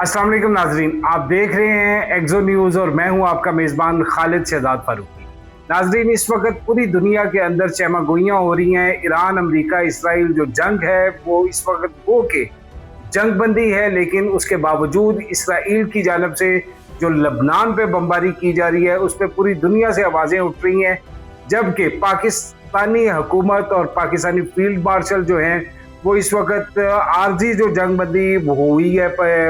अस्सलाम वालेकुम नाजरीन, आप देख रहे हैं एक्सो न्यूज़ और मैं हूं आपका मेज़बान खालिद शहजाद फारूकी। नाजरीन, इस वक्त पूरी दुनिया के अंदर चहमगोइयाँ हो रही हैं। ईरान, अमेरिका, इसराइल जो जंग है वो इस वक्त हो के जंग बंदी है, लेकिन उसके बावजूद इसराइल की जानब से जो लबनान पे बमबारी की जा रही है उस पर पूरी दुनिया से आवाज़ें उठ रही हैं। जबकि पाकिस्तानी हुकूमत और पाकिस्तानी फील्ड मार्शल जो हैं वो इस वक्त आरजी जो जंग बंदी हुई है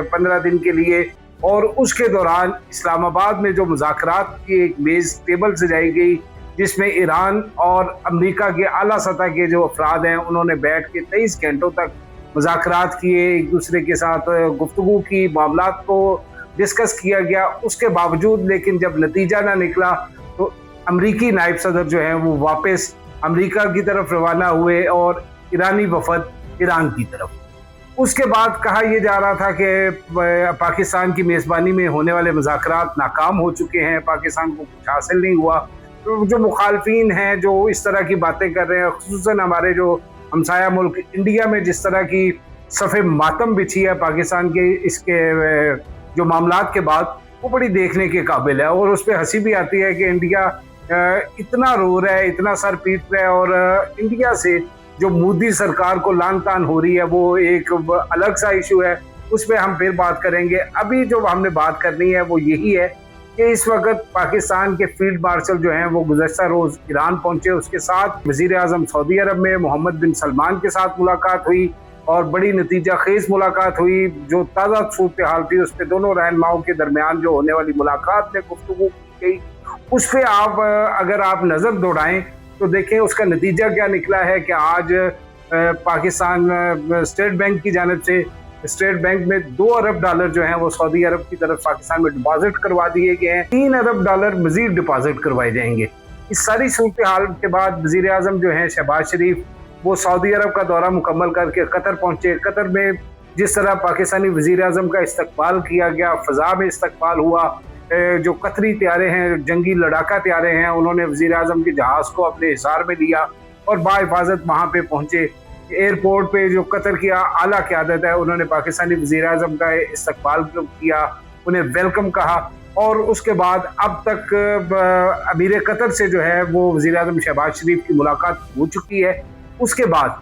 15 दिन के लिए, और उसके दौरान इस्लामाबाद में जो मुज़ाकरात की एक मेज़ टेबल सजाई गई जिसमें ईरान और अमेरिका के आला सतह के जो अफराद हैं उन्होंने बैठ के 23 घंटों तक मुज़ाकरात किए, एक दूसरे के साथ गुफ्तगू की, मामलात को डिस्कस किया गया। उसके बावजूद लेकिन जब नतीजा ना निकला तो अमरीकी नायब सदर जो हैं वो वापस अमरीका की तरफ रवाना हुए और ईरानी वफद ईरान की तरफ। उसके बाद कहा यह जा रहा था कि पाकिस्तान की मेज़बानी में होने वाले मुज़ाकरात नाकाम हो चुके हैं, पाकिस्तान को कुछ हासिल नहीं हुआ। तो जो मुखालफिन हैं जो इस तरह की बातें कर रहे हैं, खुसूसन हमारे जो हमसाया मुल्क इंडिया में जिस तरह की सफ़े मातम बिछी है पाकिस्तान के इसके जो मामलात के बाद, वो बड़ी देखने के काबिल है। और उस पर हंसी भी आती है कि इंडिया इतना रो रहा है, इतना सर पीट रहा है, और इंडिया से जो मोदी सरकार को लान तान हो रही है वो एक अलग सा इशू है, उस पर हम फिर बात करेंगे। अभी जो हमने बात करनी है वो यही है कि इस वक्त पाकिस्तान के फील्ड मार्शल जो हैं वो गुज़श्ता रोज़ ईरान पहुंचे, उसके साथ वज़ीर आज़म सऊदी अरब में मोहम्मद बिन सलमान के साथ मुलाकात हुई और बड़ी नतीजा खेज मुलाकात हुई। जो ताज़ा सूरत हाल थी उस पर दोनों रहनुमाओं के दरमियान जो होने वाली मुलाकात में गुफ्तगू की गई, उस पर आप अगर आप नज़र दौड़ाएं तो देखें उसका नतीजा क्या निकला है कि आज पाकिस्तान स्टेट बैंक की जानिब से स्टेट बैंक में $2 अरब जो हैं वो सऊदी अरब की तरफ पाकिस्तान में डिपॉजिट करवा दिए गए हैं। $3 अरब मजीद डिपॉजिट करवाए जाएंगे। इस सारी सूरत हाल के बाद वज़ीर आज़म जो हैं शहबाज शरीफ वो सऊदी अरब का दौरा मुकम्मल करके कतर पहुंचे। कतर में जिस तरह पाकिस्तानी वज़ीर आज़म का इस्तकबाल किया गया, फ़ज़ा में इस्तकबाल हुआ, जो कतरी त्यारे हैं, जंगी लड़ाका त्यारे हैं, उन्होंने वज़ीर आज़म के जहाज़ को अपने हिसार में लिया और बाहिफाजत वहाँ पे पहुँचे। एयरपोर्ट पे जो कतर की आला क़यादत है उन्होंने पाकिस्तानी वज़ीर आज़म का इस्तकबाल किया, उन्हें वेलकम कहा। और उसके बाद अब तक अमीर कतर से जो है वो वज़ीर आज़म शहबाज शरीफ की मुलाकात हो चुकी है। उसके बाद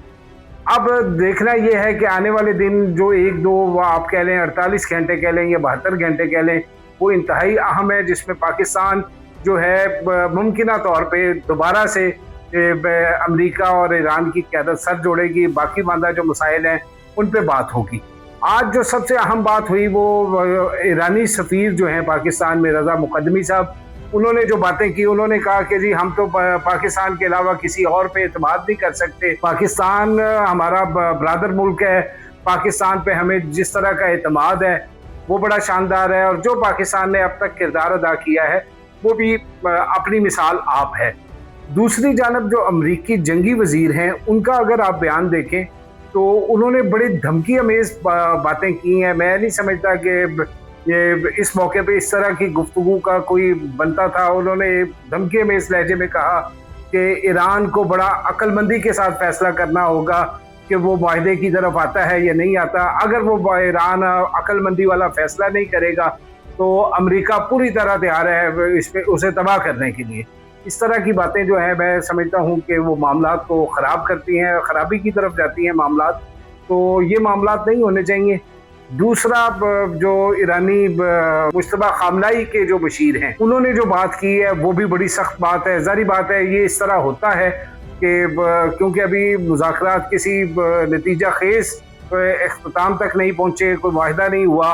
अब देखना यह है कि आने वाले दिन जो 1-2 आप कह लें 48 घंटे कह लें या 72 घंटे कह लें, वो इंतहाई अहम है, जिसमें पाकिस्तान जो है मुमकिना तौर पे दोबारा से अमेरिका और ईरान की क़यादत सर जोड़ेगी। बाकी मांदा जो मसाइल हैं उन पे बात होगी। आज जो सबसे अहम बात हुई वो ईरानी सफ़ीर जो हैं पाकिस्तान में, रज़ा मुक़द्दमी साहब, उन्होंने जो बातें की, उन्होंने कहा कि जी हम तो पाकिस्तान के अलावा किसी और पे एतमाद नहीं कर सकते, पाकिस्तान हमारा ब्रादर मुल्क है, पाकिस्तान पे हमें जिस तरह का एतमाद है वो बड़ा शानदार है, और जो पाकिस्तान ने अब तक किरदार अदा किया है वो भी अपनी मिसाल आप है। दूसरी जानब जो अमरीकी जंगी वज़ीर हैं उनका अगर आप बयान देखें तो उन्होंने बड़ी धमकी अमेज़ बातें की हैं। मैं नहीं समझता कि ये इस मौके पे इस तरह की गुफ्तगू का कोई बनता था। उन्होंने धमकी अमेज़ लहजे में कहा कि ईरान को बड़ा अक्लमंदी के साथ फैसला करना होगा कि वो माहदे की तरफ आता है या नहीं आता। अगर वो ईरान अक्लमंदी वाला फैसला नहीं करेगा तो अमेरिका पूरी तरह तैयार है इस पे उसे तबाह करने के लिए। इस तरह की बातें जो है मैं समझता हूँ कि वो मामलात को ख़राब करती हैं, ख़राबी की तरफ जाती हैं मामलात, तो ये मामलात नहीं होने चाहिए। दूसरा जो ईरानी मुश्तबा खामनाई के जो बशीर हैं उन्होंने जो बात की है वो भी बड़ी सख्त बात है। ज़ाहिर बात है ये इस तरह होता है कि क्योंकि अभी मुज़ाकरात किसी नतीजा खेज इख्तिताम तक नहीं पहुँचे, कोई वाहिदा नहीं हुआ,